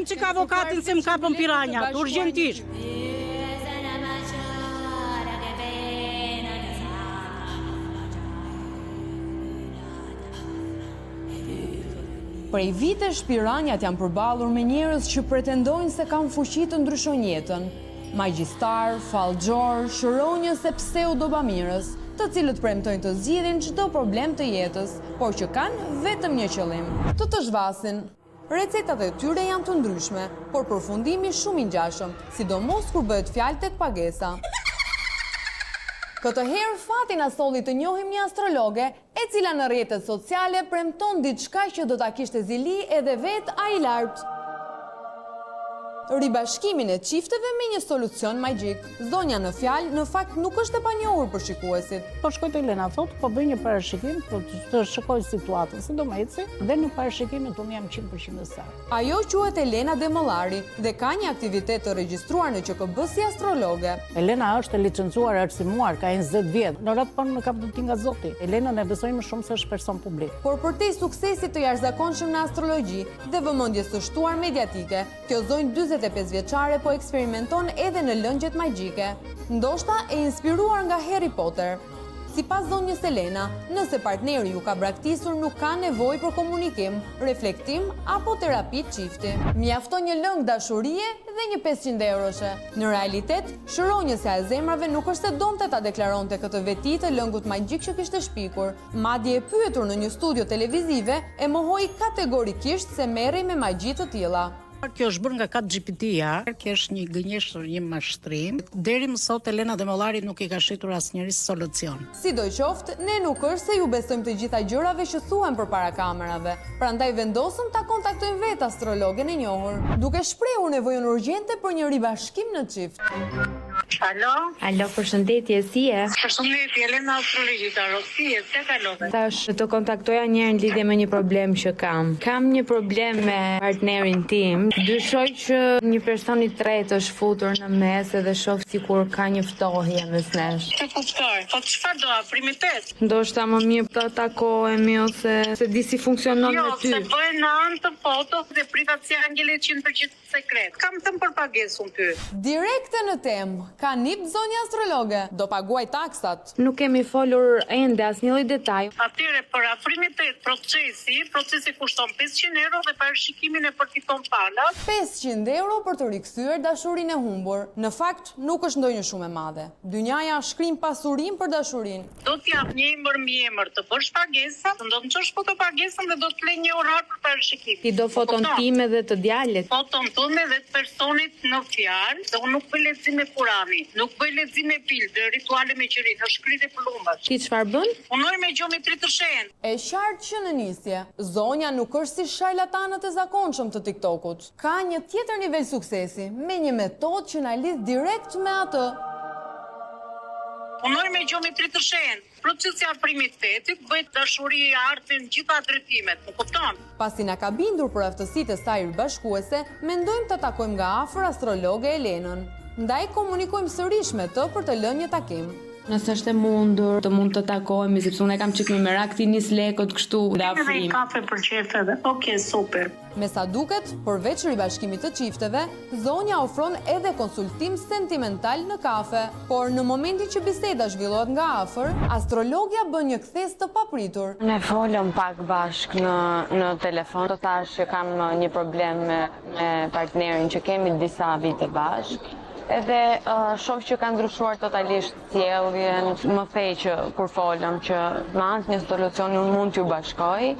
Që ka avokatin se më kapën piranjat, urgjentisht. Prej vitesh piranjat janë përballur me njerëz që pretendojnë se kanë fuqi të ndryshojnë jetën. Magjistar, fallxhor, shëronjës e pseudobamirës, të cilët premtojnë të zgjidhin çdo problem të jetës, por që kanë vetëm një qëllim: të zhvasin. Recetat e tyre janë të ndryshme, por përfundimi shumë i ngjashëm, sidomos kur bëhet fjalë tek pagesa. Këtë herë fati na solli të njohim një astrologe, e cila në rrjetet sociale premton diçka që do ta kishte zili edhe vetë ai lart. Ribashkimin e çifteve me një solucion magjik. Zonja në fjalë, në fakt nuk është e panjohur për shikuesit. Po shkoj te Elena, thotë, po bëj një parashikim, po të shikoj situatën, si do më eci, dhe në parashikimin unë jam 100% e saktë. Ajo quhet Elena Demollari dhe ka një aktivitet të regjistruar në QKB si astrologe. Elena është e licencuar, arsimuar, ka 20 vjet. Në rat punë më kap dëmtim nga Zoti. Elena ne besojmë shumë se është person publik. Por përtej suksesit të jashtëzakonshëm në astrologji dhe vëmendjes së shtuar mediatike, kjo zonjë 45 vjeçare po eksperimenton edhe në lëngjet magjike, ndoshta e inspiruar nga Harry Potter. Sipas zonjës Elena, nëse partneri ju ka braktisur, nuk ka nevojë për komunikim, reflektim apo terapi çifti. Mjafton një lëng dashurie dhe një 500 euroshe. Në realitet, shëronjësja e zemrave nuk është se donte ta deklaronte këtë veti të lëngut magjik që kishte shpikur. Madje e pyetur në një studio televizive, e mohoi kategorikisht se merrej me magji të tilla. Kjo është bërë nga ChatGPT-ja, kjo është një gënjeshtër, një mashtrim. Deri më sot Elena Demollari nuk i ka shitur asnjëri solucion. Sidoqoftë, ne nuk është se ju besojmë të gjitha gjërave që thuhen përpara kamerave. Prandaj vendosëm ta kontaktojmë vetë astrologen e njohur, duke shprehur nevojën urgjente për një ribashkim në çift. Alo? Alo, përshëndetje, si e? Përshëndetje, Elena astrologjitare, si e, se kalove? Tash të kontaktoja njerë në lidhje me një problem që kam. Kam një problem me partnerin tim. Dyshoj që një person i tretë është futur në mes edhe shoh sikur ka një ftohje mes nesh. Të kuptoj. Po çfarë do, primitet? Ndoshta më mirë të takohemi ose se di si funksionon me ty. Jo, se bëhen në anë të fotos dhe privat si angjele 100% sekret. Kam thënë për pagesën ty. Direkte në temë, ka nip zonja astrologe, do paguaj taksat. Nuk kemi folur ende asnjë lloj detaj. Atyre për afrimitet, procesi kushton 500 euro dhe parashikimin e përfiton pala. 500 euro për të rikthyer dashurinë e humbur. Në fakt, nuk është ndonjë shumë e madhe. Dynjaja shkrim pasurinë për dashurinë. Do t'jap një emër të bësh pagesën, do të çosh foto pagesën dhe do të lej një orar për parashikim. Ti do foton time dhe të djalit. Foton tënde dhe të personit në fjalë, dhe unë nuk bëj lexim me Kurani, nuk bëj lexim me pilë, rituale me qiri, në shkritje plumbash. Ti çfarë bën? Punoj me gjeometri të shenjtë. E qartë që në nisje, zonja nuk është si sharlatanët e zakonshëm të TikTokut. Ka një tjetër nivel suksesi, me një metodë që na lidh direkt me atë. Punoj me gjeometri të shenjtë. Procesi i afrimitetit bëhet dashuri, artin, gjitha drejtimet, më kupton? Pasi na ka bindur për aftësitë e saj bashkuese, mendojmë të takojmë nga afër astrologe Elenën. Ndaj komunikojmë sërish me të për të lënë një takim. Nëse është e mundur, të mund të takohemi, sepse unë kam çik me merak ti nis lekët kështu nga Edhe afrim. kafe për qef edhe. Okej, super. Me sa duket, përveç ribashkimit të çifteve, zonja ofron edhe konsultim sentimental në kafe, por në momentin që biseda zhvillohet nga afër, astrologja bën një kthes të papritur. Ne folëm pak bashk në telefon, të thash që kam një problem me partnerin që kemi disa vite bashk. Edhe shoh që ka ndryshuar totalisht sjelljen, më thej që kur folëm që me anë një solucioni unë mund t'ju bashkoj.